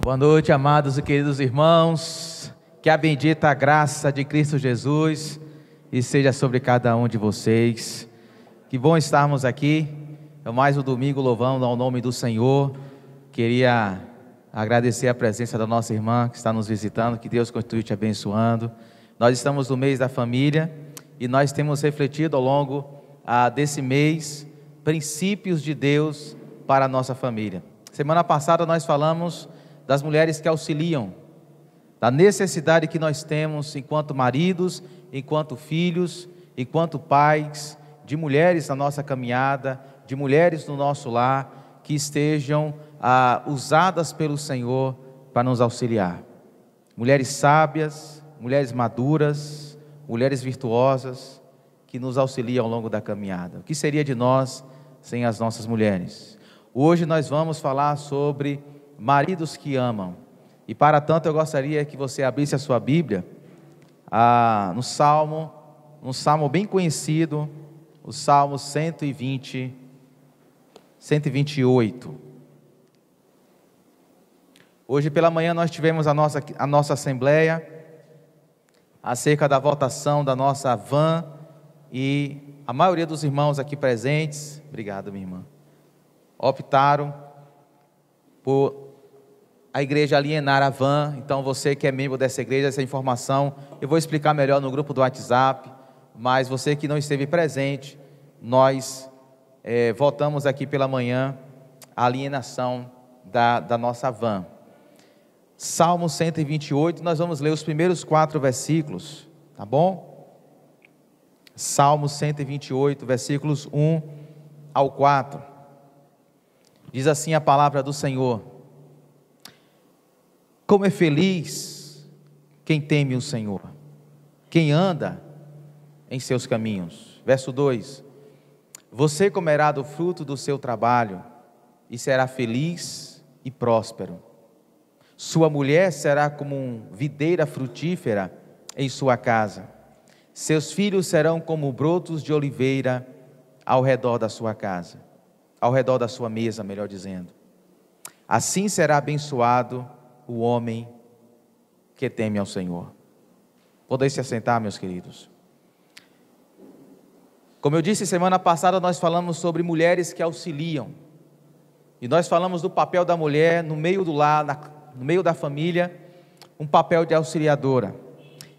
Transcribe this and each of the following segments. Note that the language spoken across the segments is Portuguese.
Boa noite, amados e queridos irmãos. Que a bendita graça de Cristo Jesus esteja sobre cada um de vocês. Que bom estarmos aqui. É mais um domingo louvando ao nome do Senhor. Queria agradecer a presença da nossa irmã que está nos visitando. Que Deus continue te abençoando. Nós estamos no mês da família e nós temos refletido ao longo desse mês princípios de Deus para a nossa família. Semana passada nós falamos das mulheres que auxiliam, da necessidade que nós temos enquanto maridos, enquanto filhos, enquanto pais, de mulheres na nossa caminhada, de mulheres no nosso lar, que estejam usadas pelo Senhor para nos auxiliar. Mulheres sábias, mulheres maduras, mulheres virtuosas, que nos auxiliam ao longo da caminhada. O que seria de nós sem as nossas mulheres? Hoje nós vamos falar sobre maridos que amam, e para tanto eu gostaria que você abrisse a sua Bíblia no Salmo bem conhecido, o Salmo 128. Hoje pela manhã nós tivemos a nossa assembleia, acerca da votação da nossa van, e a maioria dos irmãos aqui presentes, obrigado minha irmã, optaram por a igreja alienar a van. Então você que é membro dessa igreja, essa informação eu vou explicar melhor no grupo do WhatsApp, mas você que não esteve presente, nós votamos aqui pela manhã a alienação da nossa van. Salmo 128, nós vamos ler os primeiros 4 versículos, tá bom? Salmo 128, versículos 1 ao 4, diz assim a palavra do Senhor: como é feliz quem teme o Senhor, quem anda em seus caminhos. Verso 2: você comerá do fruto do seu trabalho e será feliz e próspero. Sua mulher será como uma videira frutífera em sua casa. Seus filhos serão como brotos de oliveira ao redor da sua casa, ao redor da sua mesa, melhor dizendo. Assim será abençoado o homem que teme ao Senhor. Podem se assentar, meus queridos. Como eu disse, semana passada nós falamos sobre mulheres que auxiliam, e nós falamos do papel da mulher no meio do lar, no meio da família, um papel de auxiliadora.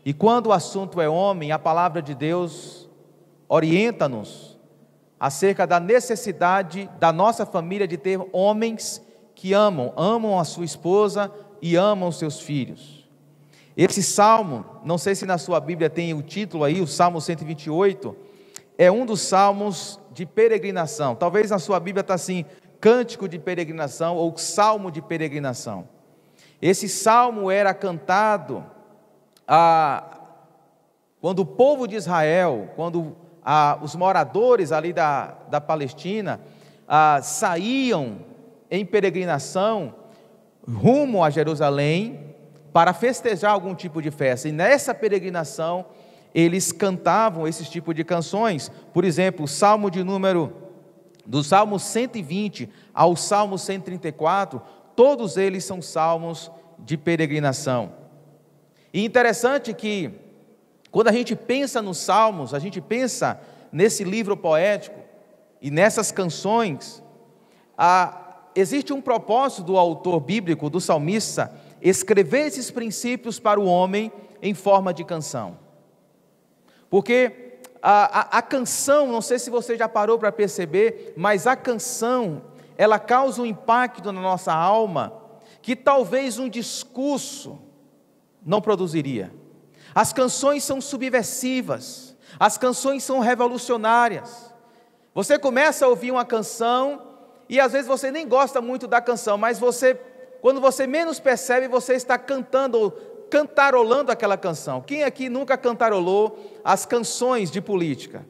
E quando o assunto é homem, a palavra de Deus orienta-nos acerca da necessidade da nossa família de ter homens que amam a sua esposa e amam os seus filhos. Esse salmo, não sei se na sua Bíblia tem o título aí, o Salmo 128, é um dos salmos de peregrinação. Talvez na sua Bíblia está assim, cântico de peregrinação ou salmo de peregrinação. Esse salmo era cantado quando o povo de Israel, quando os moradores ali da Palestina saíam em peregrinação rumo a Jerusalém para festejar algum tipo de festa, e nessa peregrinação eles cantavam esse tipo de canções. Por exemplo, do Salmo 120 ao Salmo 134, todos eles são salmos de peregrinação. E interessante que quando a gente pensa nos salmos, a gente pensa nesse livro poético e nessas canções, existe um propósito do autor bíblico, do salmista, escrever esses princípios para o homem em forma de canção. Porque a canção, não sei se você já parou para perceber, mas a canção, ela causa um impacto na nossa alma que talvez um discurso não produziria. As canções são subversivas, as canções são revolucionárias. Você começa a ouvir uma canção e às vezes você nem gosta muito da canção, mas quando você menos percebe, você está cantarolando aquela canção. Quem aqui nunca cantarolou as canções de política?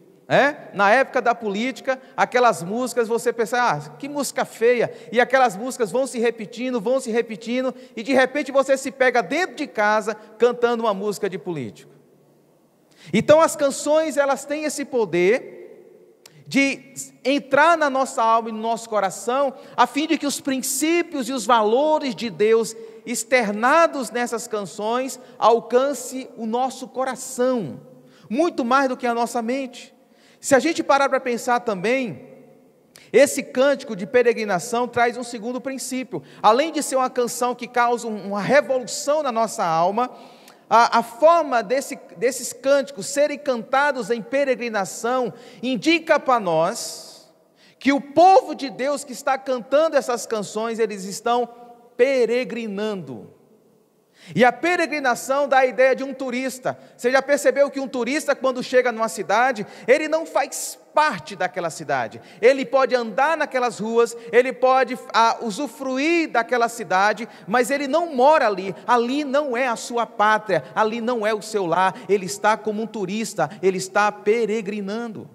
Na época da política, aquelas músicas, você pensa, que música feia, e aquelas músicas vão se repetindo, e de repente você se pega dentro de casa cantando uma música de político. Então as canções, elas têm esse poder, de entrar na nossa alma e no nosso coração, a fim de que os princípios e os valores de Deus externados nessas canções alcance o nosso coração, muito mais do que a nossa mente. Se a gente parar para pensar também, esse cântico de peregrinação traz um segundo princípio. Além de ser uma canção que causa uma revolução na nossa alma, a forma desses cânticos serem cantados em peregrinação indica para nós que o povo de Deus que está cantando essas canções, eles estão peregrinando. E a peregrinação dá a ideia de um turista. Você já percebeu que um turista, quando chega numa cidade, ele não faz parte daquela cidade. Ele pode andar naquelas ruas, ele pode usufruir daquela cidade, mas ele não mora ali. Ali não é a sua pátria, ali não é o seu lar. Ele está como um turista, ele está peregrinando.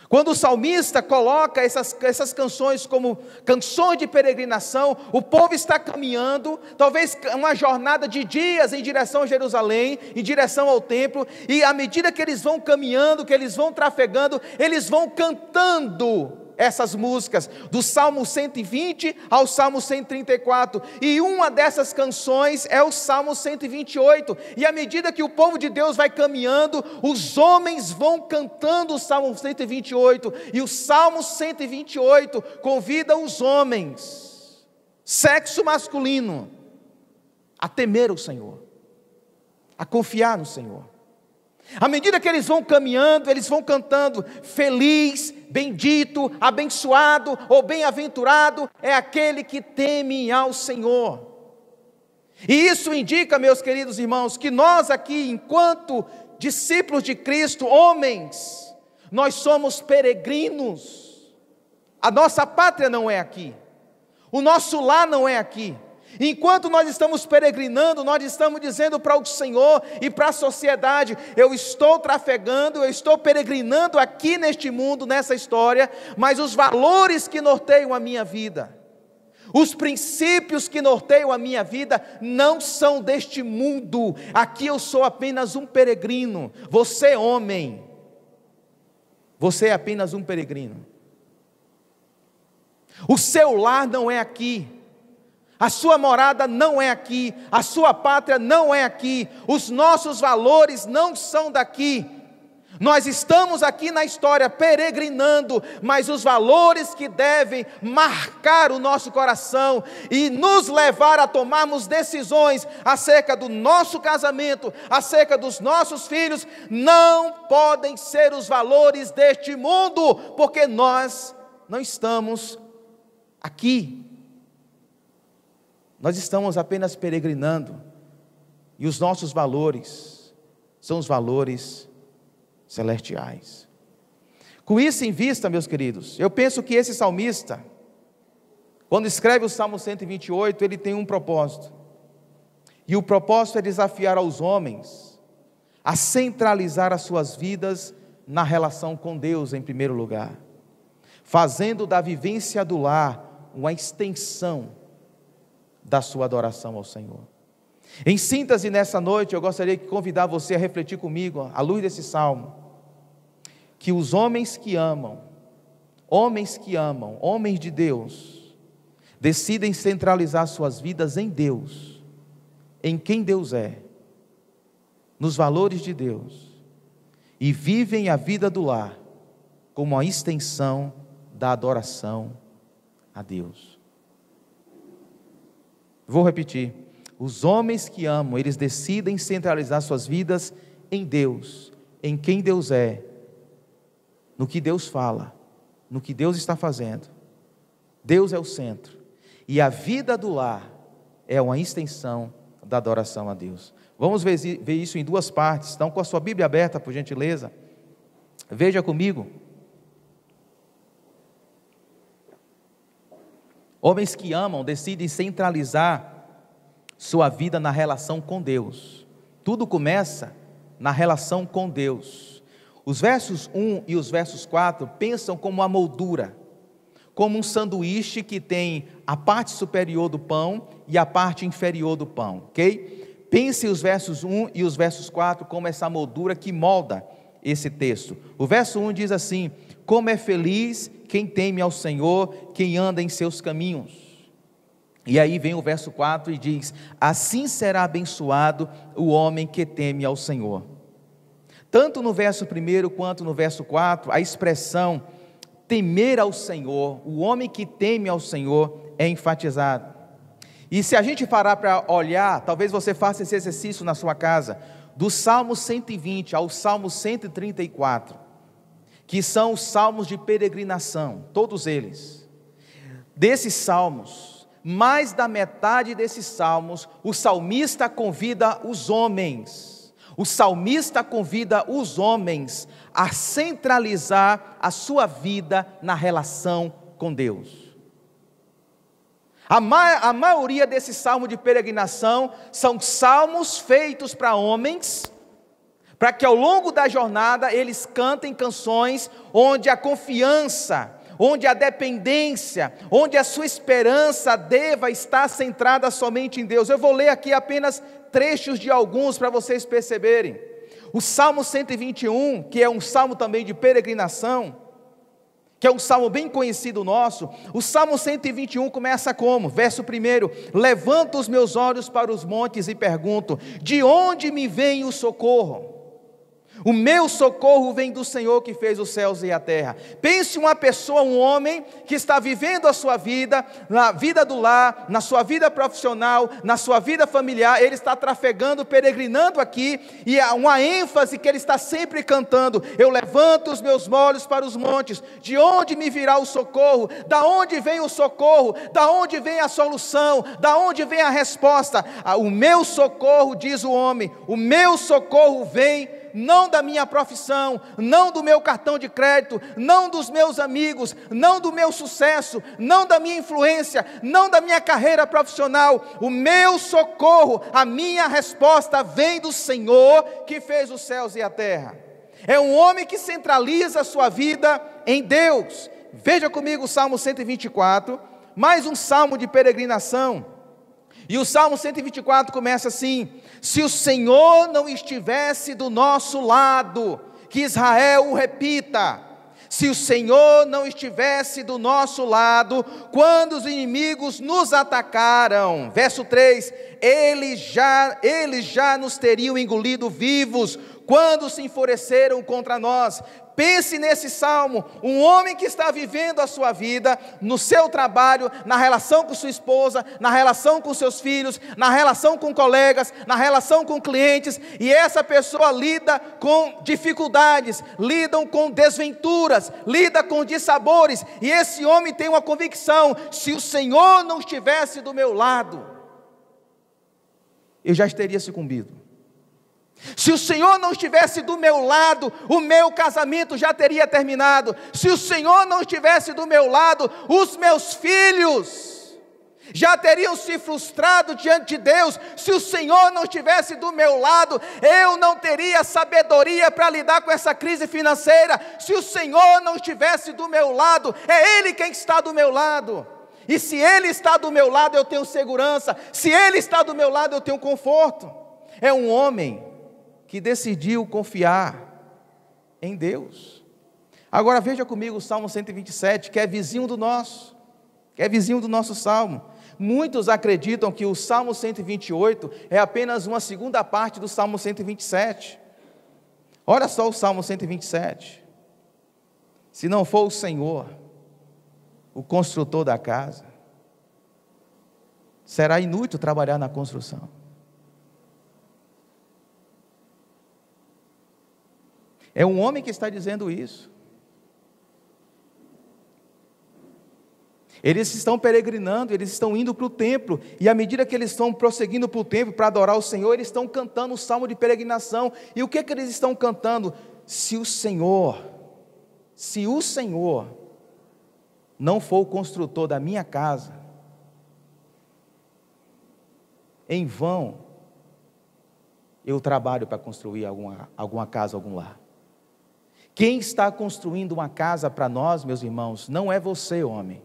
Quando o salmista coloca essas canções como canções de peregrinação, o povo está caminhando, talvez uma jornada de dias em direção a Jerusalém, em direção ao templo, e à medida que eles vão caminhando, que eles vão trafegando, eles vão cantando essas músicas, do Salmo 120 ao Salmo 134, e uma dessas canções é o Salmo 128, e à medida que o povo de Deus vai caminhando, os homens vão cantando o Salmo 128, e o Salmo 128 convida os homens, sexo masculino, a temer o Senhor, a confiar no Senhor. À medida que eles vão caminhando, eles vão cantando: feliz, bendito, abençoado ou bem-aventurado é aquele que teme ao Senhor. E isso indica, meus queridos irmãos, que nós aqui, enquanto discípulos de Cristo, homens, nós somos peregrinos. A nossa pátria não é aqui, o nosso lar não é aqui. Enquanto nós estamos peregrinando, nós estamos dizendo para o Senhor e para a sociedade: eu estou trafegando, eu estou peregrinando aqui neste mundo, nessa história, mas os valores que norteiam a minha vida, os princípios que norteiam a minha vida não são deste mundo. Aqui eu sou apenas um peregrino. Você, homem, você é apenas um peregrino. O seu lar não é aqui. A sua morada não é aqui, a sua pátria não é aqui, os nossos valores não são daqui. Nós estamos aqui na história peregrinando, mas os valores que devem marcar o nosso coração e nos levar a tomarmos decisões acerca do nosso casamento, acerca dos nossos filhos, não podem ser os valores deste mundo, porque nós não estamos aqui. Nós estamos apenas peregrinando, e os nossos valores são os valores celestiais. Com isso em vista, meus queridos, eu penso que esse salmista, quando escreve o Salmo 128, ele tem um propósito, e o propósito é desafiar aos homens a centralizar as suas vidas na relação com Deus em primeiro lugar, fazendo da vivência do lar uma extensão da sua adoração ao Senhor. Em síntese, nessa noite, eu gostaria de convidar você a refletir comigo, à luz desse salmo, que os homens que amam, homens de Deus, decidem centralizar suas vidas em Deus, em quem Deus é, nos valores de Deus, e vivem a vida do lar como a extensão da adoração a Deus. Vou repetir: os homens que amam, eles decidem centralizar suas vidas em Deus, em quem Deus é, no que Deus fala, no que Deus está fazendo. Deus é o centro, e a vida do lar é uma extensão da adoração a Deus. Vamos ver isso em duas partes. Estão com a sua Bíblia aberta, por gentileza? Veja comigo. Homens que amam decidem centralizar sua vida na relação com Deus. Tudo começa na relação com Deus. Os versos 1 e os versos 4 pensam como uma moldura, como um sanduíche que tem a parte superior do pão e a parte inferior do pão, ok? Pense os versos 1 e os versos 4 como essa moldura que molda esse texto. O verso 1 diz assim: Como é feliz quem teme ao Senhor, quem anda em seus caminhos. E aí vem o verso 4 e diz: assim será abençoado o homem que teme ao Senhor. Tanto no verso 1 quanto no verso 4, a expressão temer ao Senhor, o homem que teme ao Senhor, é enfatizado. E se a gente parar para olhar, talvez você faça esse exercício na sua casa, do Salmo 120 ao Salmo 134, que são os salmos de peregrinação, todos eles. Desses salmos, mais da metade desses salmos, o salmista convida os homens. O salmista convida os homens a centralizar a sua vida na relação com Deus. A maioria desses salmos de peregrinação são salmos feitos para homens, para que ao longo da jornada eles cantem canções onde a confiança, onde a dependência, onde a sua esperança deva estar centrada somente em Deus. Eu vou ler aqui apenas trechos de alguns para vocês perceberem. O Salmo 121, que é um salmo também de peregrinação, que é um salmo bem conhecido nosso. O Salmo 121 começa como? Verso 1: levanto os meus olhos para os montes e pergunto: de onde me vem o socorro? O meu socorro vem do Senhor que fez os céus e a terra. Pense uma pessoa, um homem, que está vivendo a sua vida, na vida do lar, na sua vida profissional, na sua vida familiar. Ele está trafegando, peregrinando aqui, e há uma ênfase que ele está sempre cantando: eu levanto os meus olhos para os montes, de onde me virá o socorro? Da onde vem o socorro? Da onde vem a solução? Da onde vem a resposta? O meu socorro, diz o homem, o meu socorro vem não da minha profissão, não do meu cartão de crédito, não dos meus amigos, não do meu sucesso, não da minha influência, não da minha carreira profissional. O meu socorro, a minha resposta vem do Senhor que fez os céus e a terra. É um homem que centraliza a sua vida em Deus. Veja comigo o Salmo 124, mais um salmo de peregrinação. E o Salmo 124 começa assim: se o Senhor não estivesse do nosso lado, que Israel o repita, se o Senhor não estivesse do nosso lado, quando os inimigos nos atacaram, verso 3, eles já nos teriam engolido vivos, quando se enfureceram contra nós. Pense nesse salmo, um homem que está vivendo a sua vida, no seu trabalho, na relação com sua esposa, na relação com seus filhos, na relação com colegas, na relação com clientes, e essa pessoa lida com dificuldades, lida com desventuras, lida com dissabores, e esse homem tem uma convicção: se o Senhor não estivesse do meu lado, eu já teria sucumbido. Se o Senhor não estivesse do meu lado, o meu casamento já teria terminado. Se o Senhor não estivesse do meu lado, os meus filhos já teriam se frustrado diante de Deus. Se o Senhor não estivesse do meu lado, eu não teria sabedoria para lidar com essa crise financeira. Se o Senhor não estivesse do meu lado, é Ele quem está do meu lado. E se Ele está do meu lado, eu tenho segurança. Se Ele está do meu lado, eu tenho conforto. É um homem que decidiu confiar em Deus. Agora veja comigo o Salmo 127, que é vizinho do nosso, Salmo. Muitos acreditam que o Salmo 128 é apenas uma segunda parte do Salmo 127. Olha só o Salmo 127. Se não for o Senhor, o construtor da casa, será inútil trabalhar na construção. É um homem que está dizendo isso. Eles estão peregrinando, eles estão indo para o templo, e à medida que eles estão prosseguindo para o templo para adorar o Senhor, eles estão cantando o salmo de peregrinação. E o que é que eles estão cantando? Se o Senhor não for o construtor da minha casa, em vão eu trabalho para construir alguma casa, algum lar. Quem está construindo uma casa para nós, meus irmãos, não é você, homem.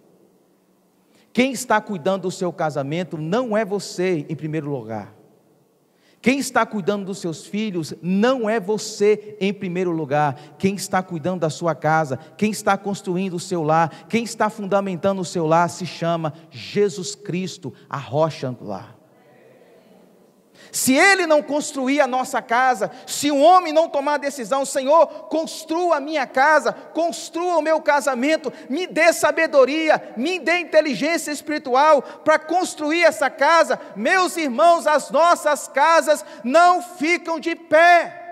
Quem está cuidando do seu casamento não é você, em primeiro lugar. Quem está cuidando dos seus filhos não é você em primeiro lugar. Quem está cuidando da sua casa, quem está construindo o seu lar, quem está fundamentando o seu lar se chama Jesus Cristo, a rocha angular. Se Ele não construir a nossa casa, se um homem não tomar a decisão, Senhor, construa a minha casa, construa o meu casamento, me dê sabedoria, me dê inteligência espiritual para construir essa casa, meus irmãos, as nossas casas não ficam de pé.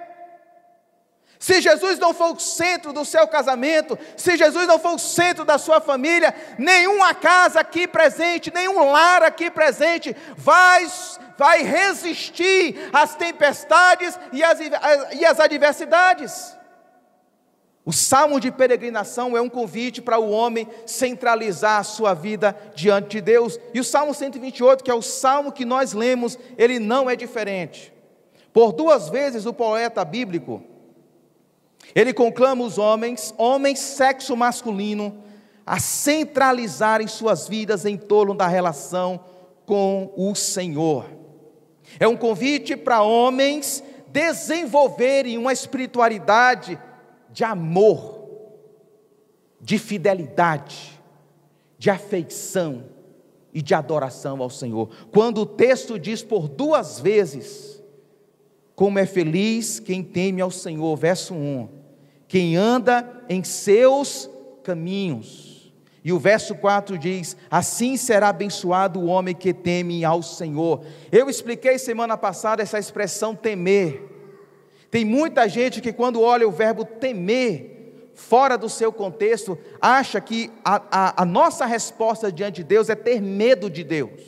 Se Jesus não for o centro do seu casamento, se Jesus não for o centro da sua família, nenhuma casa aqui presente, nenhum lar aqui presente vai resistir às tempestades e às adversidades. O salmo de peregrinação é um convite para o homem centralizar a sua vida diante de Deus. E o Salmo 128, que é o salmo que nós lemos, ele não é diferente. Por 2 vezes o poeta bíblico, ele conclama os homens sexo masculino, a centralizarem suas vidas em torno da relação com o Senhor. É um convite para homens desenvolverem uma espiritualidade de amor, de fidelidade, de afeição e de adoração ao Senhor. Quando o texto diz por 2 vezes, como é feliz quem teme ao Senhor, verso 1, quem anda em seus caminhos. E o verso 4 diz, assim será abençoado o homem que teme ao Senhor. Eu expliquei semana passada essa expressão temer. Tem muita gente que quando olha o verbo temer, fora do seu contexto, acha que a nossa resposta diante de Deus é ter medo de Deus.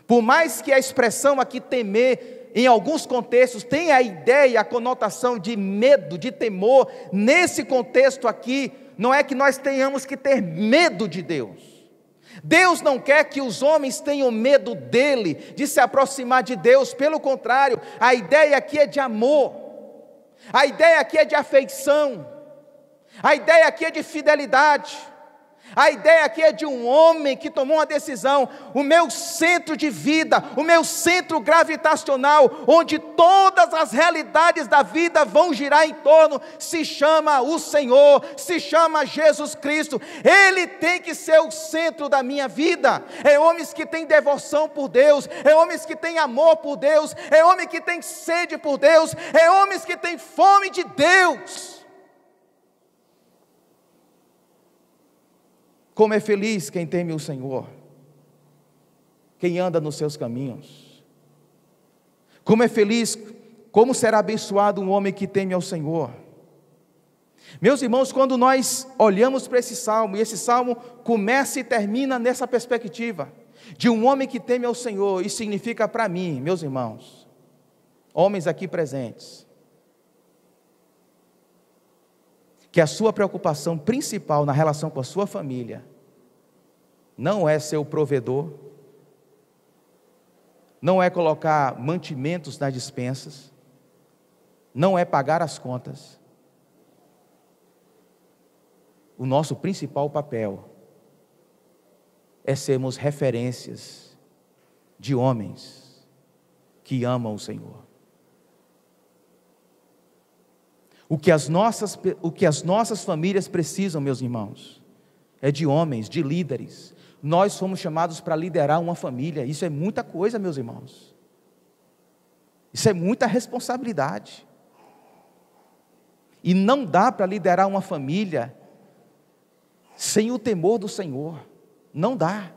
Por mais que a expressão aqui temer, em alguns contextos, tenha a ideia, a conotação de medo, de temor, nesse contexto aqui, não é que nós tenhamos que ter medo de Deus. Deus não quer que os homens tenham medo dele, de se aproximar de Deus. Pelo contrário, a ideia aqui é de amor, a ideia aqui é de afeição, a ideia aqui é de fidelidade, a ideia aqui é de um homem que tomou uma decisão. O meu centro de vida, o meu centro gravitacional, onde todas as realidades da vida vão girar em torno, se chama o Senhor, se chama Jesus Cristo. Ele tem que ser o centro da minha vida. É homens que têm devoção por Deus, é homens que têm amor por Deus, é homem que tem sede por Deus, é homens que têm fome de Deus. Como é feliz quem teme o Senhor, quem anda nos seus caminhos. Como é feliz, como será abençoado um homem que teme ao Senhor. Meus irmãos, quando nós olhamos para esse salmo, e esse salmo começa e termina nessa perspectiva, de um homem que teme ao Senhor, isso significa para mim, meus irmãos, homens aqui presentes, que a sua preocupação principal na relação com a sua família não é ser o provedor, não é colocar mantimentos nas despensas, não é pagar as contas. O nosso principal papel é sermos referências de homens que amam o Senhor. O que as nossas famílias precisam, meus irmãos, é de homens, de líderes. Nós fomos chamados para liderar uma família. Isso é muita coisa, meus irmãos. Isso é muita responsabilidade. E não dá para liderar uma família sem o temor do Senhor. Não dá.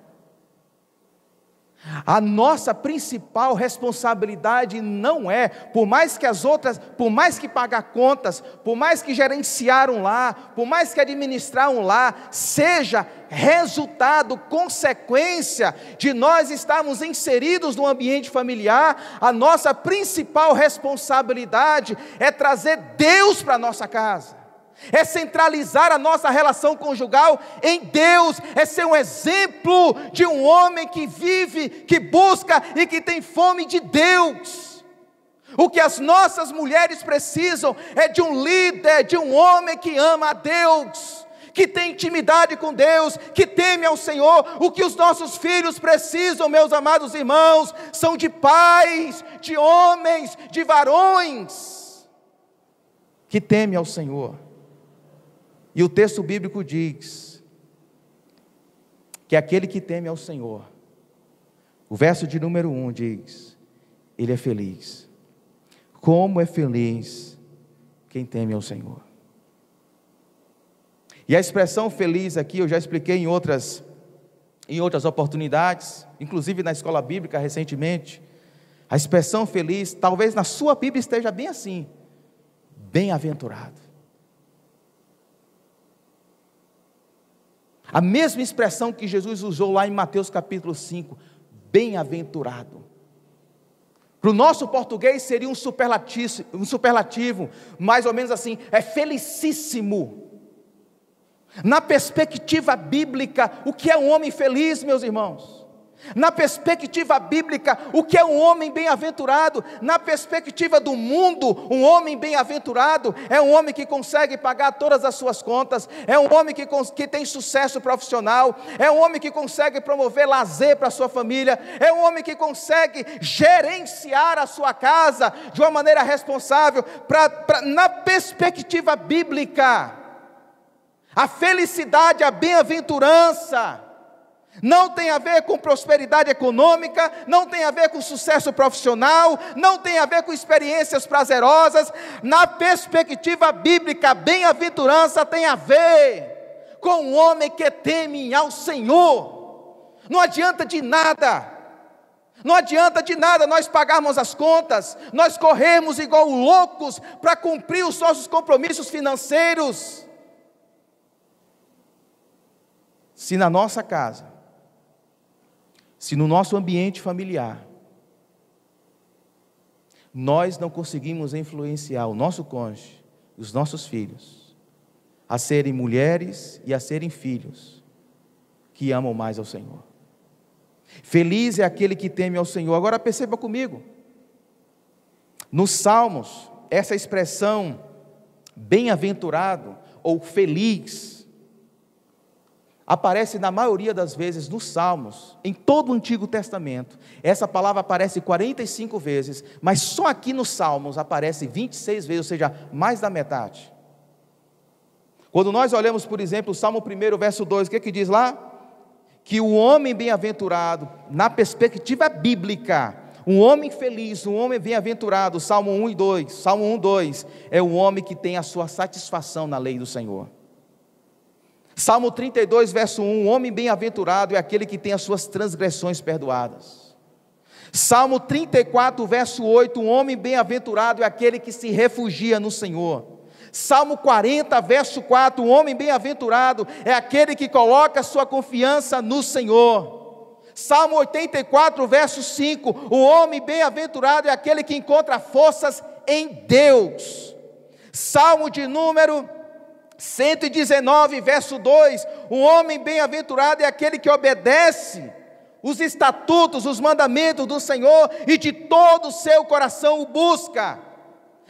A nossa principal responsabilidade não é, por mais que pagar contas, por mais que gerenciar um lar, por mais que administrar um lar, seja resultado, consequência de nós estarmos inseridos no ambiente familiar. A nossa principal responsabilidade é trazer Deus para a nossa casa. É centralizar a nossa relação conjugal em Deus, é ser um exemplo de um homem que vive, que busca e que tem fome de Deus. O que as nossas mulheres precisam é de um líder, de um homem que ama a Deus, que tem intimidade com Deus, que teme ao Senhor. O que os nossos filhos precisam, meus amados irmãos, são de pais, de homens, de varões, que temem ao Senhor. E o texto bíblico diz, que aquele que teme ao Senhor, o verso de número 1 diz, ele é feliz. Como é feliz quem teme ao Senhor. E a expressão feliz aqui, eu já expliquei em outras oportunidades, inclusive na escola bíblica recentemente. A expressão feliz, talvez na sua Bíblia esteja bem assim, bem-aventurado. A mesma expressão que Jesus usou lá em Mateus capítulo 5, bem-aventurado. Para o nosso português seria um superlativo, mais ou menos assim, é felicíssimo. Na perspectiva bíblica, o que é um homem feliz, meus irmãos? Na perspectiva bíblica, o que é um homem bem-aventurado? Na perspectiva do mundo, um homem bem-aventurado é um homem que consegue pagar todas as suas contas, é um homem que tem sucesso profissional, é um homem que consegue promover lazer para a sua família, é um homem que consegue gerenciar a sua casa de uma maneira responsável. Na perspectiva bíblica, a felicidade, a bem-aventurança, não tem a ver com prosperidade econômica, não tem a ver com sucesso profissional, não tem a ver com experiências prazerosas. Na perspectiva bíblica, a bem-aventurança tem a ver com um homem que teme ao Senhor. Não adianta de nada nós pagarmos as contas, nós corremos igual loucos para cumprir os nossos compromissos financeiros, se na nossa casa, se no nosso ambiente familiar, nós não conseguimos influenciar o nosso cônjuge, os nossos filhos, a serem mulheres e a serem filhos que amam mais ao Senhor. Feliz é aquele que teme ao Senhor. Agora perceba comigo, nos Salmos, essa expressão bem-aventurado ou feliz aparece na maioria das vezes nos Salmos, em todo o Antigo Testamento. Essa palavra aparece 45 vezes, mas só aqui nos Salmos aparece 26 vezes, ou seja, mais da metade. Quando nós olhamos, por exemplo, o Salmo 1, verso 2, o que diz lá? Que o homem bem-aventurado, na perspectiva bíblica, um homem feliz, um homem bem-aventurado, Salmo 1 e 2, Salmo 1, 2, é o homem que tem a sua satisfação na lei do Senhor. Salmo 32, verso 1, o homem bem-aventurado é aquele que tem as suas transgressões perdoadas. Salmo 34, verso 8, um homem bem-aventurado é aquele que se refugia no Senhor. Salmo 40, verso 4, um homem bem-aventurado é aquele que coloca a sua confiança no Senhor. Salmo 84, verso 5, o homem bem-aventurado é aquele que encontra forças em Deus. Salmo de número 119, verso 2, um homem bem-aventurado é aquele que obedece os estatutos, os mandamentos do Senhor e de todo o seu coração o busca.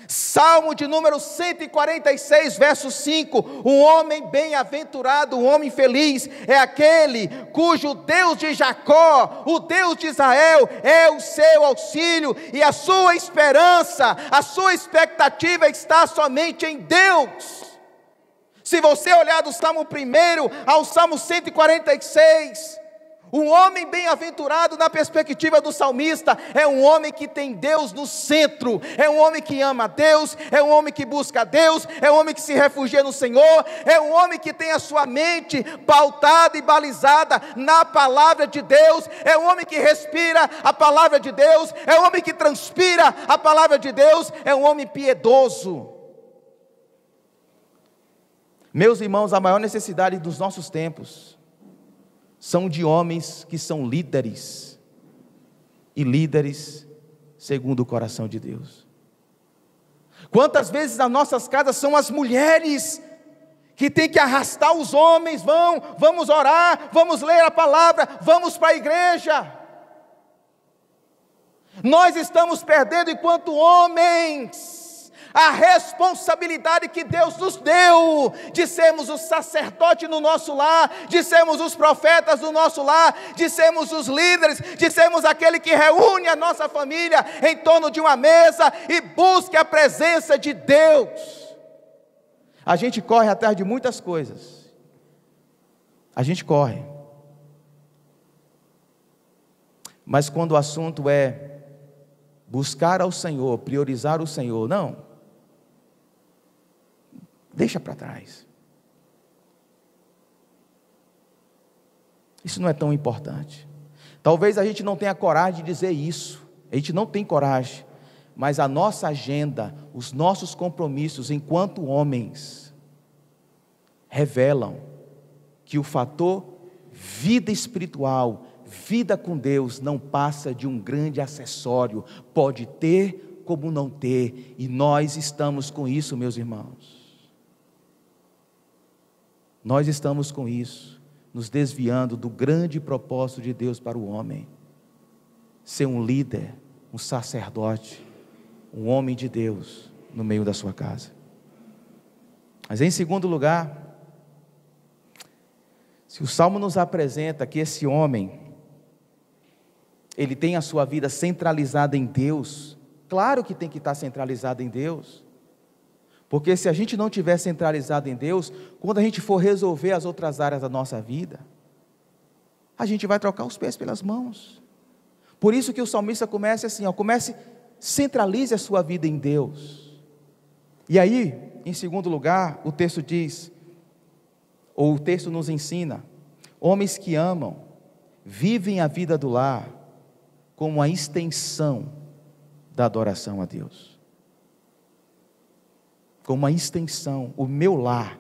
Salmo de número 146, verso 5, um homem bem-aventurado, um homem feliz, é aquele cujo Deus de Jacó, o Deus de Israel, é o seu auxílio, e a sua esperança, a sua expectativa está somente em Deus. Se você olhar do Salmo 1 ao Salmo 146, um homem bem-aventurado na perspectiva do salmista, é um homem que tem Deus no centro, é um homem que ama a Deus, é um homem que busca a Deus, é um homem que se refugia no Senhor, é um homem que tem a sua mente pautada e balizada na palavra de Deus, é um homem que respira a palavra de Deus, é um homem que transpira a palavra de Deus, é um homem piedoso. Meus irmãos, a maior necessidade dos nossos tempos são de homens que são líderes, e líderes segundo o coração de Deus. Quantas vezes nas nossas casas são as mulheres que têm que arrastar os homens, vamos orar, vamos ler a palavra, vamos para a igreja. Nós estamos perdendo enquanto homens a responsabilidade que Deus nos deu, de sermos o sacerdote no nosso lar, de sermos os profetas no nosso lar, de sermos os líderes, de sermos aquele que reúne a nossa família em torno de uma mesa e busca a presença de Deus. A gente corre atrás de muitas coisas, a gente corre, mas quando o assunto é buscar ao Senhor, priorizar o Senhor, não, deixa para trás. Isso não é tão importante. Talvez a gente não tenha coragem de dizer isso, a gente não tem coragem, mas a nossa agenda, os nossos compromissos enquanto homens, revelam que o fator vida espiritual, vida com Deus, não passa de um grande acessório, pode ter como não ter, e nós estamos com isso, meus irmãos. Nós estamos com isso, nos desviando do grande propósito de Deus para o homem, ser um líder, um sacerdote, um homem de Deus no meio da sua casa. Mas em segundo lugar, se o Salmo nos apresenta que esse homem, ele tem a sua vida centralizada em Deus, claro que tem que estar centralizada em Deus, porque se a gente não estiver centralizado em Deus, quando a gente for resolver as outras áreas da nossa vida, a gente vai trocar os pés pelas mãos. Por isso que o salmista começa assim, centralize a sua vida em Deus. E aí, em segundo lugar, o texto diz, ou o texto nos ensina, homens que amam, vivem a vida do lar como a extensão da adoração a Deus. Como uma extensão, o meu lar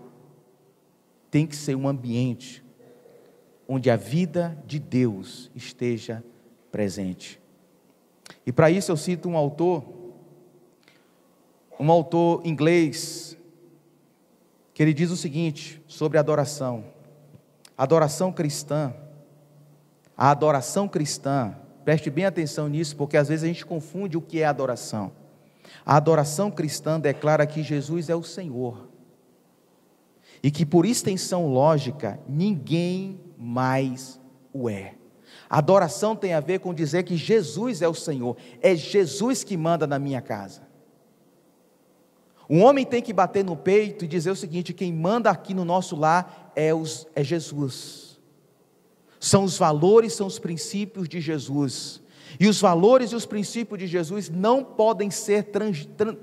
tem que ser um ambiente onde a vida de Deus esteja presente. E para isso eu cito um autor inglês, que ele diz o seguinte sobre a adoração cristã, preste bem atenção nisso, porque às vezes a gente confunde o que é adoração. A adoração cristã declara que Jesus é o Senhor, e que por extensão lógica, ninguém mais o é. A adoração tem a ver com dizer que Jesus é o Senhor, é Jesus que manda na minha casa. Um homem tem que bater no peito e dizer o seguinte: quem manda aqui no nosso lar é Jesus. São os valores, são os princípios de Jesus. E os valores e os princípios de Jesus não podem ser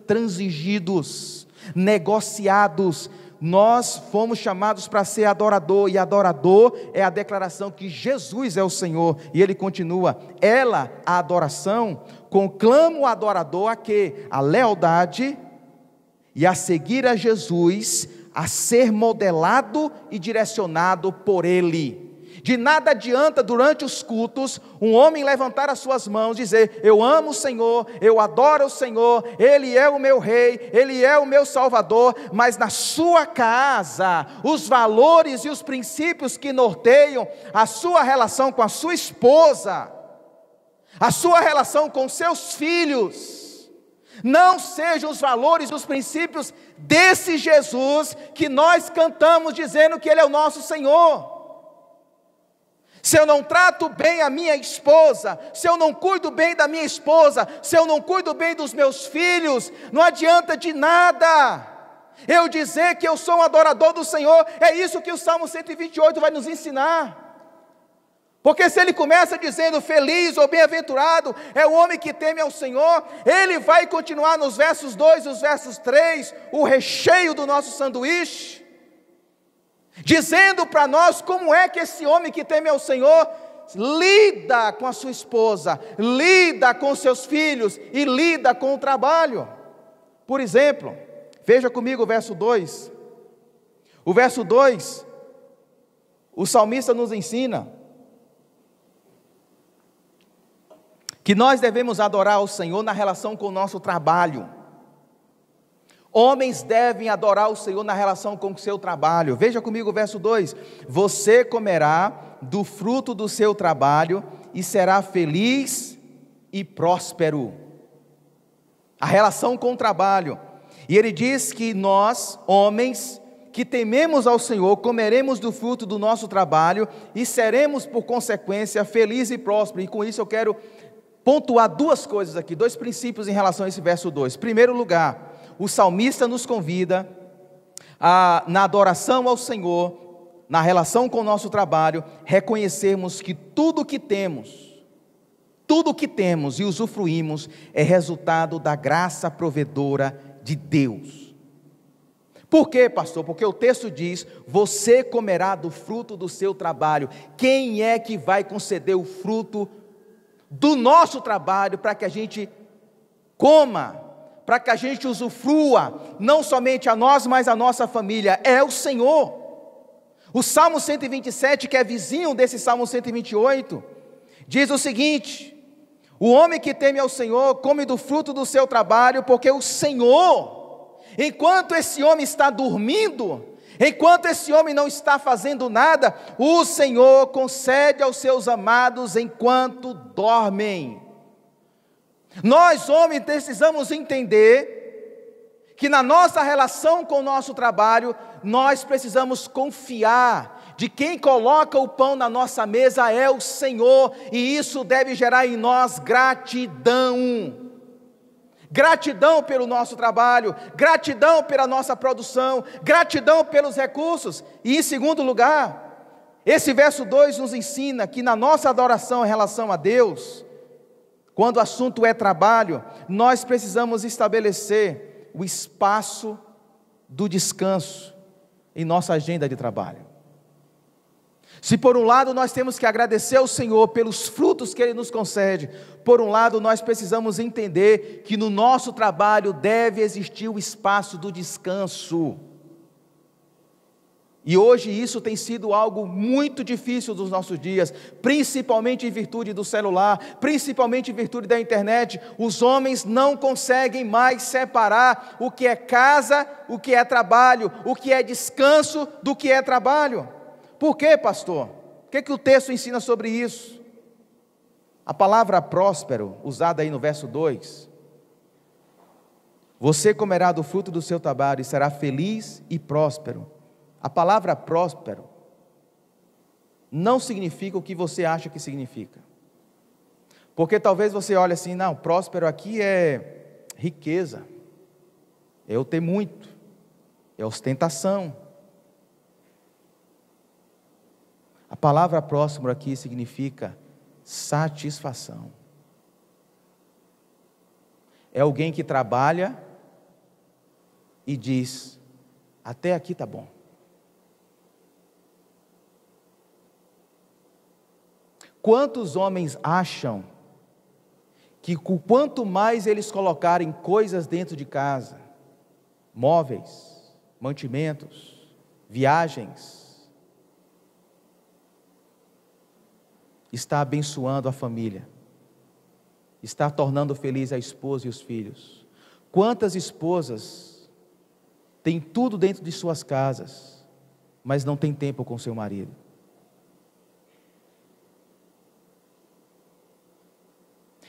transigidos, negociados. Nós fomos chamados para ser adorador, e adorador é a declaração que Jesus é o Senhor. E ele continua: ela, a adoração, conclama o adorador a quê? A lealdade e a seguir a Jesus, a ser modelado e direcionado por Ele. De nada adianta durante os cultos um homem levantar as suas mãos e dizer: eu amo o Senhor, eu adoro o Senhor, Ele é o meu Rei, Ele é o meu Salvador, mas na sua casa, os valores e os princípios que norteiam a sua relação com a sua esposa, a sua relação com seus filhos, não sejam os valores e os princípios desse Jesus que nós cantamos dizendo que Ele é o nosso Senhor. Se eu não trato bem a minha esposa, se eu não cuido bem da minha esposa, se eu não cuido bem dos meus filhos, não adianta de nada eu dizer que eu sou um adorador do Senhor. É isso que o Salmo 128 vai nos ensinar. Porque se ele começa dizendo feliz ou bem-aventurado é o homem que teme ao Senhor, ele vai continuar nos versos 2 e os versos 3, o recheio do nosso sanduíche, dizendo para nós como é que esse homem que teme ao Senhor lida com a sua esposa, lida com seus filhos e lida com o trabalho. Por exemplo, veja comigo o verso 2. O verso 2, o salmista nos ensina que nós devemos adorar ao Senhor na relação com o nosso trabalho. Homens devem adorar o Senhor na relação com o seu trabalho. Veja comigo o verso 2: você comerá do fruto do seu trabalho e será feliz e próspero. A relação com o trabalho. E ele diz que nós, homens, que tememos ao Senhor, comeremos do fruto do nosso trabalho e seremos, por consequência, felizes e prósperos. E com isso eu quero pontuar duas coisas aqui, dois princípios em relação a esse verso 2. Em primeiro lugar, o salmista nos convida na adoração ao Senhor, na relação com o nosso trabalho, reconhecermos que tudo que temos e usufruímos é resultado da graça provedora de Deus. Por quê, pastor? Porque o texto diz: você comerá do fruto do seu trabalho. Quem é que vai conceder o fruto do nosso trabalho para que a gente coma, para que a gente usufrua, não somente a nós, mas a nossa família? É o Senhor. O Salmo 127, que é vizinho desse Salmo 128, diz o seguinte: o homem que teme ao Senhor come do fruto do seu trabalho, porque o Senhor, enquanto esse homem está dormindo, enquanto esse homem não está fazendo nada, o Senhor concede aos seus amados enquanto dormem. Nós, homens, precisamos entender que na nossa relação com o nosso trabalho, nós precisamos confiar de quem coloca o pão na nossa mesa é o Senhor, e isso deve gerar em nós gratidão. Gratidão pelo nosso trabalho, gratidão pela nossa produção, gratidão pelos recursos. E em segundo lugar, esse verso 2 nos ensina que na nossa adoração em relação a Deus, quando o assunto é trabalho, nós precisamos estabelecer o espaço do descanso em nossa agenda de trabalho. Se por um lado nós temos que agradecer ao Senhor pelos frutos que Ele nos concede, por um lado nós precisamos entender que no nosso trabalho deve existir o espaço do descanso. E hoje isso tem sido algo muito difícil dos nossos dias, principalmente em virtude do celular, principalmente em virtude da internet. Os homens não conseguem mais separar o que é casa, o que é trabalho, o que é descanso do que é trabalho. Por quê, pastor? O que o texto ensina sobre isso? A palavra próspero, usada aí no verso 2, você comerá do fruto do seu trabalho e será feliz e próspero. A palavra próspero não significa o que você acha que significa. Porque talvez você olhe assim: não, próspero aqui é riqueza, é eu ter muito, é ostentação. A palavra próspero aqui significa satisfação. É alguém que trabalha e diz: até aqui está bom. Quantos homens acham que quanto mais eles colocarem coisas dentro de casa, móveis, mantimentos, viagens, está abençoando a família, está tornando feliz a esposa e os filhos? Quantas esposas têm tudo dentro de suas casas, mas não têm tempo com seu marido?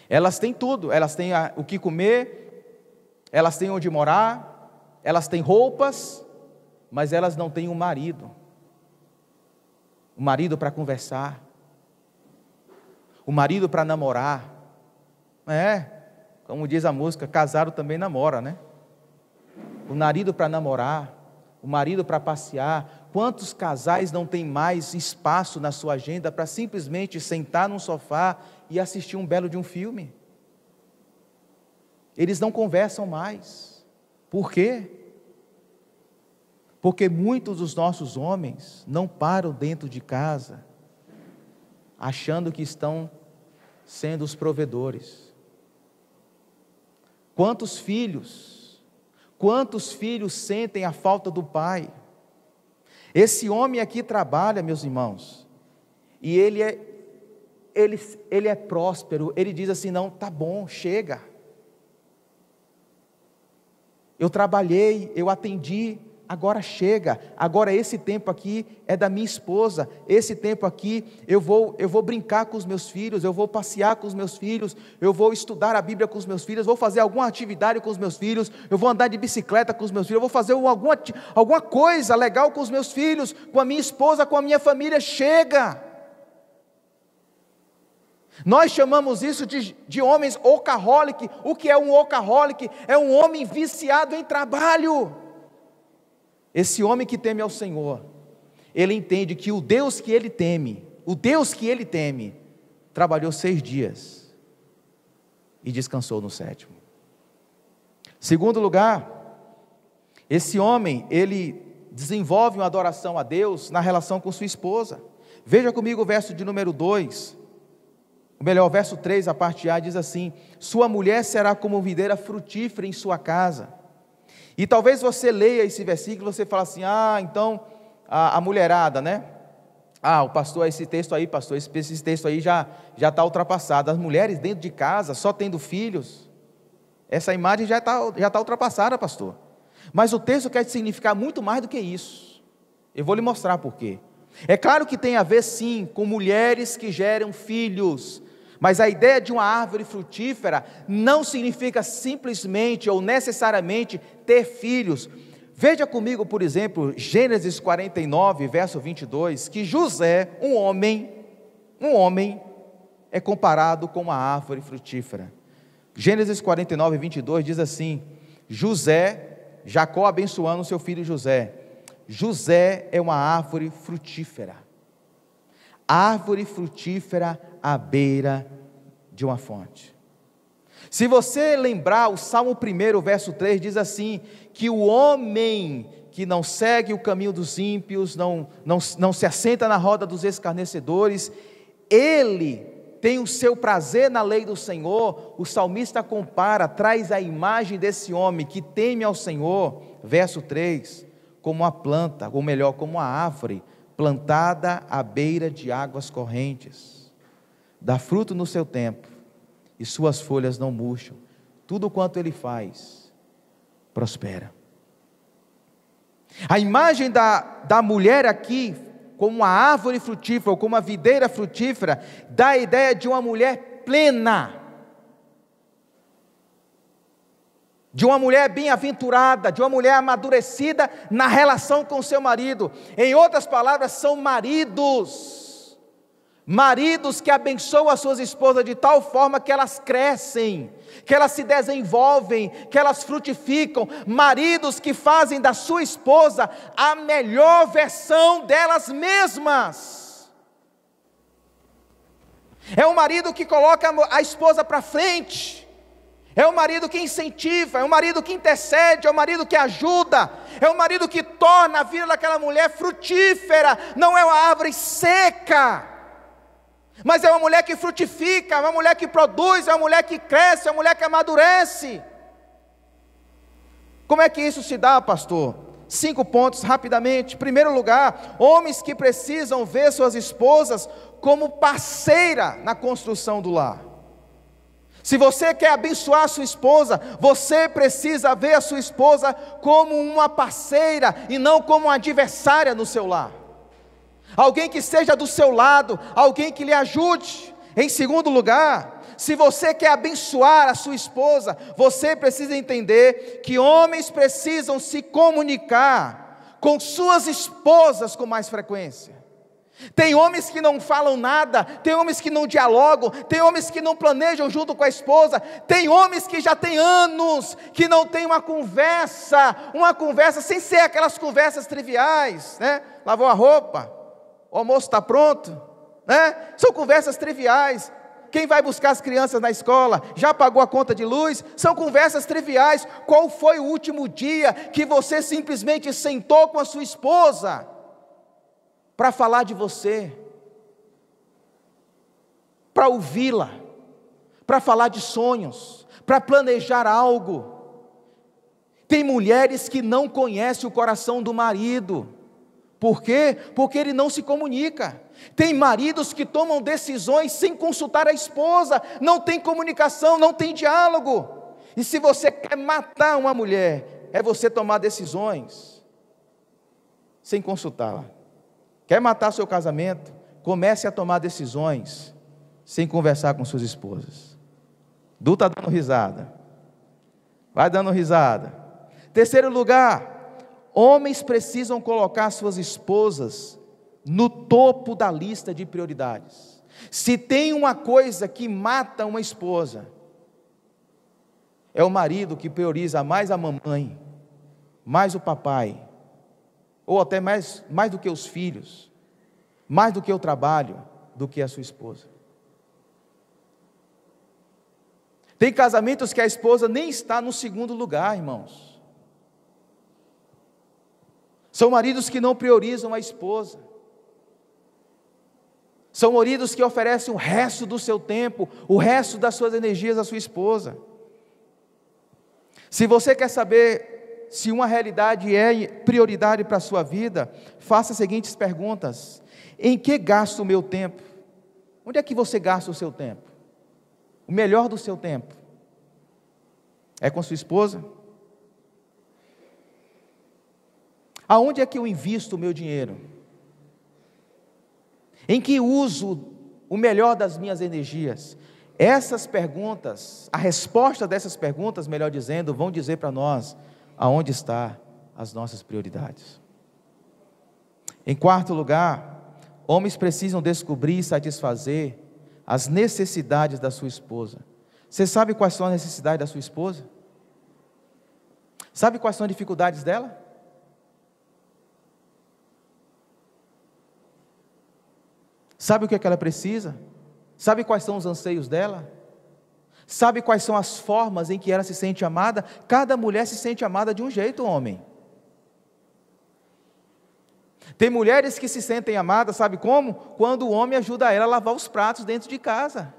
Elas têm tudo, elas têm o que comer, elas têm onde morar, elas têm roupas, mas elas não têm um marido para conversar, o marido para namorar. Como diz a música, casado também namora, né? O marido para namorar, o marido para passear. Quantos casais não têm mais espaço na sua agenda para simplesmente sentar num sofá e assistir um belo de um filme? Eles não conversam mais. Por quê? Porque muitos dos nossos homens não param dentro de casa achando que estão sendo os provedores. Quantos filhos sentem a falta do pai? Esse homem aqui trabalha, meus irmãos, e ele é próspero. Ele diz assim: não, tá bom, chega. Eu trabalhei, eu atendi agora chega, agora esse tempo aqui é da minha esposa, esse tempo aqui eu vou brincar com os meus filhos, eu vou passear com os meus filhos, eu vou estudar a Bíblia com os meus filhos, vou fazer alguma atividade com os meus filhos, eu vou andar de bicicleta com os meus filhos, eu vou fazer alguma coisa legal com os meus filhos, com a minha esposa, com a minha família. Chega! Nós chamamos isso de homens workaholic. O que é um workaholic? É um homem viciado em trabalho. Esse homem que teme ao Senhor, ele entende que o Deus que ele teme, trabalhou 6 dias e descansou no 7º. Segundo lugar, esse homem, ele desenvolve uma adoração a Deus na relação com sua esposa. Veja comigo o verso de número 2, o verso 3, a parte A, diz assim: sua mulher será como videira frutífera em sua casa. E talvez você leia esse versículo e você fala assim: então a mulherada, né? O pastor, esse texto aí, pastor, esse texto aí já está ultrapassado. As mulheres dentro de casa, só tendo filhos, essa imagem já está ultrapassada, pastor. Mas o texto quer significar muito mais do que isso. Eu vou lhe mostrar por quê. É claro que tem a ver sim com mulheres que geram filhos, mas a ideia de uma árvore frutífera não significa simplesmente ou necessariamente ter filhos. Veja comigo, por exemplo, Gênesis 49, verso 22, que José, um homem, é comparado com uma árvore frutífera. Gênesis 49, 22 diz assim: Jacó abençoando seu filho José. José é uma árvore frutífera à beira de uma fonte. Se você lembrar, o Salmo 1, verso 3, diz assim, que o homem que não segue o caminho dos ímpios, não se assenta na roda dos escarnecedores, ele tem o seu prazer na lei do Senhor. O salmista traz a imagem desse homem que teme ao Senhor, verso 3, como uma planta, ou melhor, como uma árvore, plantada à beira de águas correntes, dá fruto no seu tempo, e suas folhas não murcham, tudo quanto ele faz, prospera. A imagem da mulher aqui, como uma árvore frutífera, ou como uma videira frutífera, dá a ideia de uma mulher plena, de uma mulher bem-aventurada, de uma mulher amadurecida na relação com seu marido. Em outras palavras, são maridos que abençoam as suas esposas de tal forma que elas crescem, que elas se desenvolvem, que elas frutificam. Maridos que fazem da sua esposa a melhor versão delas mesmas. É um marido que coloca a esposa para frente, é um marido que incentiva, é um marido que intercede, é um marido que ajuda, é um marido que torna a vida daquela mulher frutífera. Não é uma árvore seca, mas é uma mulher que frutifica, é uma mulher que produz, é uma mulher que cresce, é uma mulher que amadurece. Como é que isso se dá, pastor? 5 pontos rapidamente. Em primeiro lugar, homens que precisam ver suas esposas como parceira na construção do lar. Se você quer abençoar a sua esposa, você precisa ver a sua esposa como uma parceira e não como uma adversária no seu lar. Alguém que esteja do seu lado, alguém que lhe ajude. Em segundo lugar, se você quer abençoar a sua esposa, você precisa entender que homens precisam se comunicar com suas esposas com mais frequência. Tem homens que não falam nada, tem homens que não dialogam, tem homens que não planejam junto com a esposa, tem homens que já tem anos que não tem uma conversa sem ser aquelas conversas triviais, né? Lavou a roupa, o almoço está pronto, né? São conversas triviais. Quem vai buscar as crianças na escola? Já pagou a conta de luz? São conversas triviais. Qual foi o último dia que você simplesmente sentou com a sua esposa para falar de você, para ouvi-la, para falar de sonhos, para planejar algo? Tem mulheres que não conhecem o coração do marido. Por quê? Porque ele não se comunica. Tem maridos que tomam decisões sem consultar a esposa, não tem comunicação, não tem diálogo. E se você quer matar uma mulher, é você tomar decisões sem consultá-la. Quer matar seu casamento? Comece a tomar decisões sem conversar com suas esposas. Du está dando risada. Vai dando risada. Terceiro lugar, homens precisam colocar suas esposas no topo da lista de prioridades. Se tem uma coisa que mata uma esposa, é o marido que prioriza mais a mamãe, mais o papai, ou até mais do que os filhos, mais do que o trabalho, do que a sua esposa. Tem casamentos que a esposa nem está no segundo lugar, irmãos. São maridos que não priorizam a esposa. São maridos que oferecem o resto do seu tempo, o resto das suas energias à sua esposa. Se você quer saber se uma realidade é prioridade para a sua vida, faça as seguintes perguntas: em que gasto o meu tempo? Onde é que você gasta o seu tempo? O melhor do seu tempo é com sua esposa? Aonde é que eu invisto o meu dinheiro? Em que uso o melhor das minhas energias? Essas perguntas, a resposta dessas perguntas, melhor dizendo, vão dizer para nós aonde estão as nossas prioridades. Em quarto lugar, homens precisam descobrir e satisfazer as necessidades da sua esposa. Você sabe quais são as necessidades da sua esposa? Sabe quais são as dificuldades dela? Sabe o que é que ela precisa? Sabe quais são os anseios dela? Sabe quais são as formas em que ela se sente amada? Cada mulher se sente amada de um jeito, homem. Tem mulheres que se sentem amadas, sabe como? Quando o homem ajuda ela a lavar os pratos dentro de casa.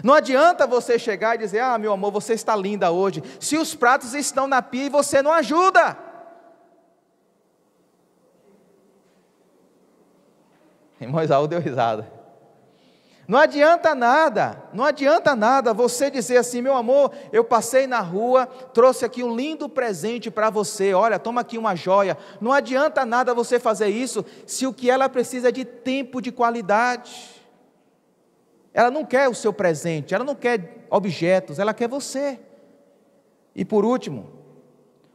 Não adianta você chegar e dizer: ah, meu amor, você está linda hoje, se os pratos estão na pia e você não ajuda. Irmão Isaú deu risada. Não adianta nada você dizer assim: meu amor, eu passei na rua, trouxe aqui um lindo presente para você, olha, toma aqui uma joia. Não adianta nada você fazer isso, se o que ela precisa é de tempo de qualidade. Ela não quer o seu presente, ela não quer objetos, ela quer você. E por último,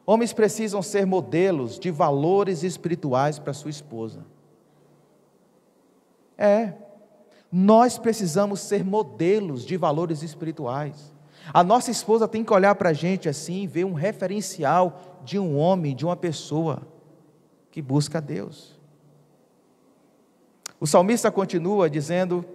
homens precisam ser modelos de valores espirituais para sua esposa. Nós precisamos ser modelos de valores espirituais. A nossa esposa tem que olhar para a gente assim, ver um referencial de um homem, de uma pessoa que busca a Deus. O salmista continua dizendo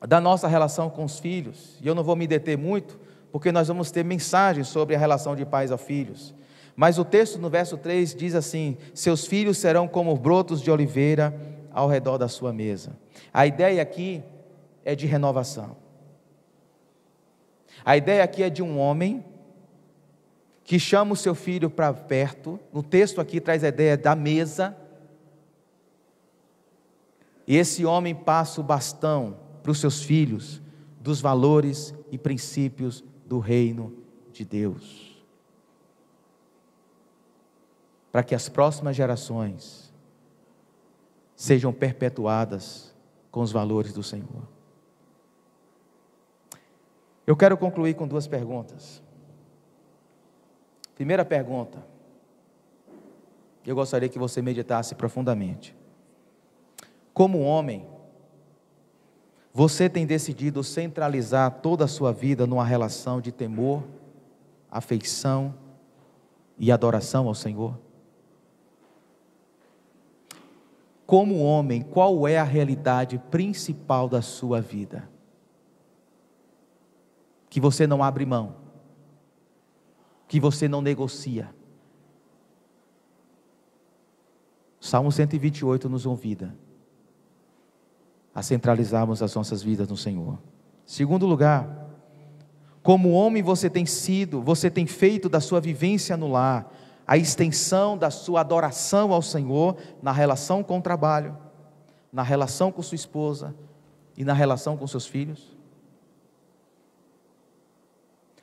da nossa relação com os filhos, e eu não vou me deter muito, porque nós vamos ter mensagens sobre a relação de pais a filhos, mas o texto no verso 3 diz assim: seus filhos serão como brotos de oliveira ao redor da sua mesa. A ideia aqui é de renovação. A ideia aqui é de um homem que chama o seu filho para perto. No texto aqui traz a ideia da mesa. E esse homem passa o bastão para os seus filhos dos valores e princípios do reino de Deus, para que as próximas gerações sejam perpetuadas com os valores do Senhor. Eu quero concluir com duas perguntas. Primeira pergunta, eu gostaria que você meditasse profundamente. Como homem, você tem decidido centralizar toda a sua vida numa relação de temor, afeição e adoração ao Senhor? Como homem, qual é a realidade principal da sua vida? Que você não abre mão, que você não negocia. Salmo 128 nos convida a centralizarmos as nossas vidas no Senhor. Segundo lugar, como homem você tem feito da sua vivência no lar a extensão da sua adoração ao Senhor na relação com o trabalho, na relação com sua esposa e na relação com seus filhos?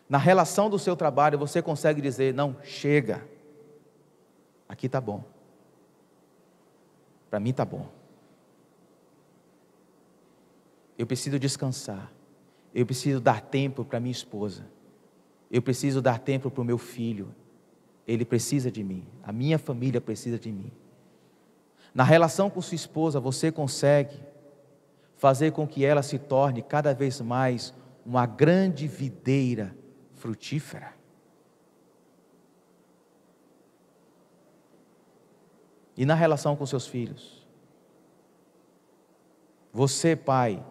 Na relação do seu trabalho você consegue dizer: não, chega, aqui está bom. Para mim está bom. Eu preciso descansar. Eu preciso dar tempo para minha esposa. Eu preciso dar tempo para o meu filho. Ele precisa de mim. A minha família precisa de mim. Na relação com sua esposa, você consegue fazer com que ela se torne cada vez mais uma grande videira frutífera. E na relação com seus filhos, você, pai,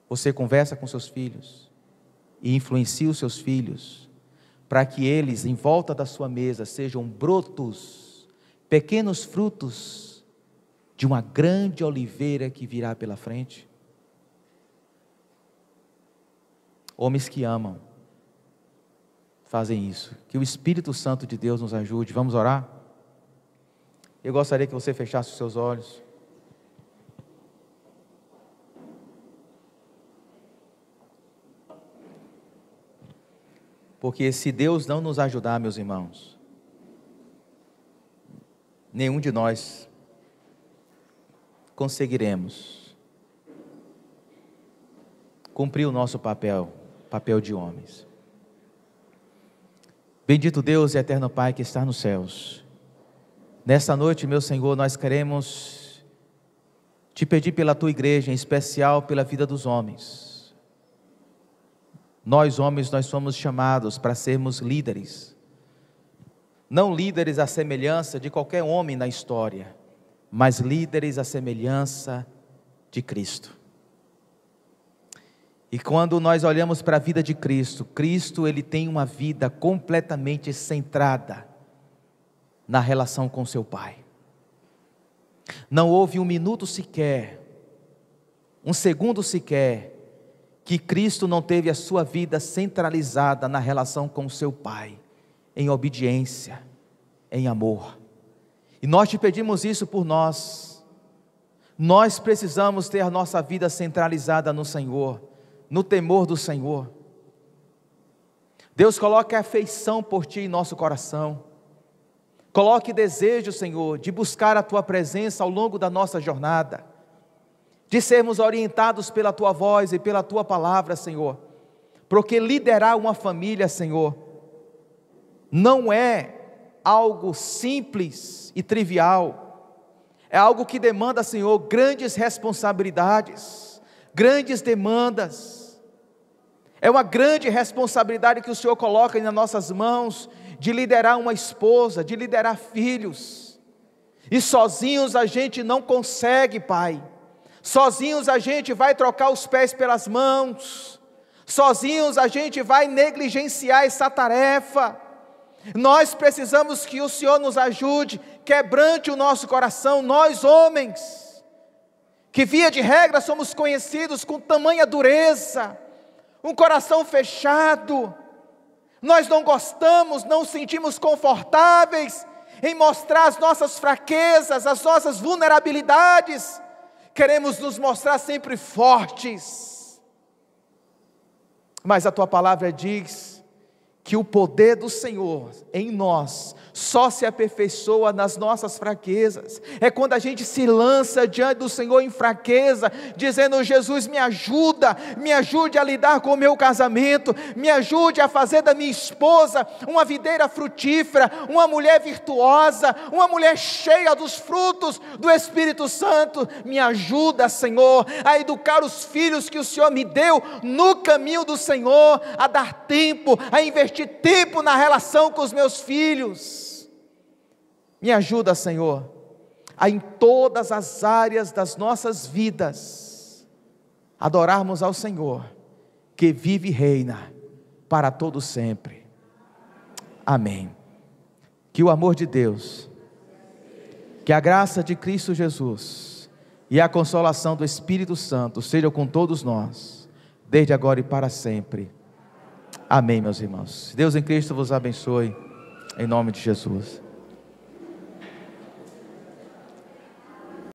você conversa com seus filhos e influencia os seus filhos para que eles, em volta da sua mesa, sejam brotos, pequenos frutos de uma grande oliveira que virá pela frente. Homens que amam fazem isso. Que o Espírito Santo de Deus nos ajude. Vamos orar? Eu gostaria que você fechasse os seus olhos. Porque se Deus não nos ajudar, meus irmãos, nenhum de nós conseguiremos cumprir o nosso papel de homens. Bendito Deus e eterno Pai que está nos céus, nesta noite, meu Senhor, nós queremos te pedir pela tua igreja, em especial pela vida dos homens. Nós homens, nós somos chamados para sermos líderes, não líderes à semelhança de qualquer homem na história, mas líderes à semelhança de Cristo. E quando nós olhamos para a vida de Cristo, Cristo ele tem uma vida completamente centrada na relação com seu Pai. Não houve um minuto sequer, um segundo sequer, que Cristo não teve a sua vida centralizada na relação com seu Pai, em obediência, em amor. E nós te pedimos isso por nós. Nós precisamos ter a nossa vida centralizada no Senhor, no temor do Senhor. Deus, coloque afeição por Ti em nosso coração. Coloque desejo, Senhor, de buscar a Tua presença ao longo da nossa jornada, de sermos orientados pela Tua voz e pela Tua palavra, Senhor, porque liderar uma família, Senhor, não é algo simples e trivial, é algo que demanda, Senhor, grandes responsabilidades, grandes demandas. É uma grande responsabilidade que o Senhor coloca nas nossas mãos, de liderar uma esposa, de liderar filhos, e sozinhos a gente não consegue, Pai. Sozinhos a gente vai trocar os pés pelas mãos, sozinhos a gente vai negligenciar essa tarefa. Nós precisamos que o Senhor nos ajude, quebrante o nosso coração, nós homens, que via de regra somos conhecidos com tamanha dureza, um coração fechado. Nós não gostamos, não sentimos confortáveis em mostrar as nossas fraquezas, as nossas vulnerabilidades. Queremos nos mostrar sempre fortes. Mas a Tua palavra diz que o poder do Senhor em nós só se aperfeiçoa nas nossas fraquezas. É quando a gente se lança diante do Senhor em fraqueza, dizendo: Jesus, me ajude a lidar com o meu casamento, me ajude a fazer da minha esposa uma videira frutífera, uma mulher virtuosa, uma mulher cheia dos frutos do Espírito Santo. Me ajuda, Senhor, a educar os filhos que o Senhor me deu no caminho do Senhor, a dar tempo, a investir tempo na relação com os meus filhos. Me ajuda, Senhor, a em todas as áreas das nossas vidas adorarmos ao Senhor, que vive e reina para todo sempre. Amém. Que o amor de Deus, que a graça de Cristo Jesus e a consolação do Espírito Santo sejam com todos nós, desde agora e para sempre. Amém, meus irmãos. Deus em Cristo vos abençoe, em nome de Jesus.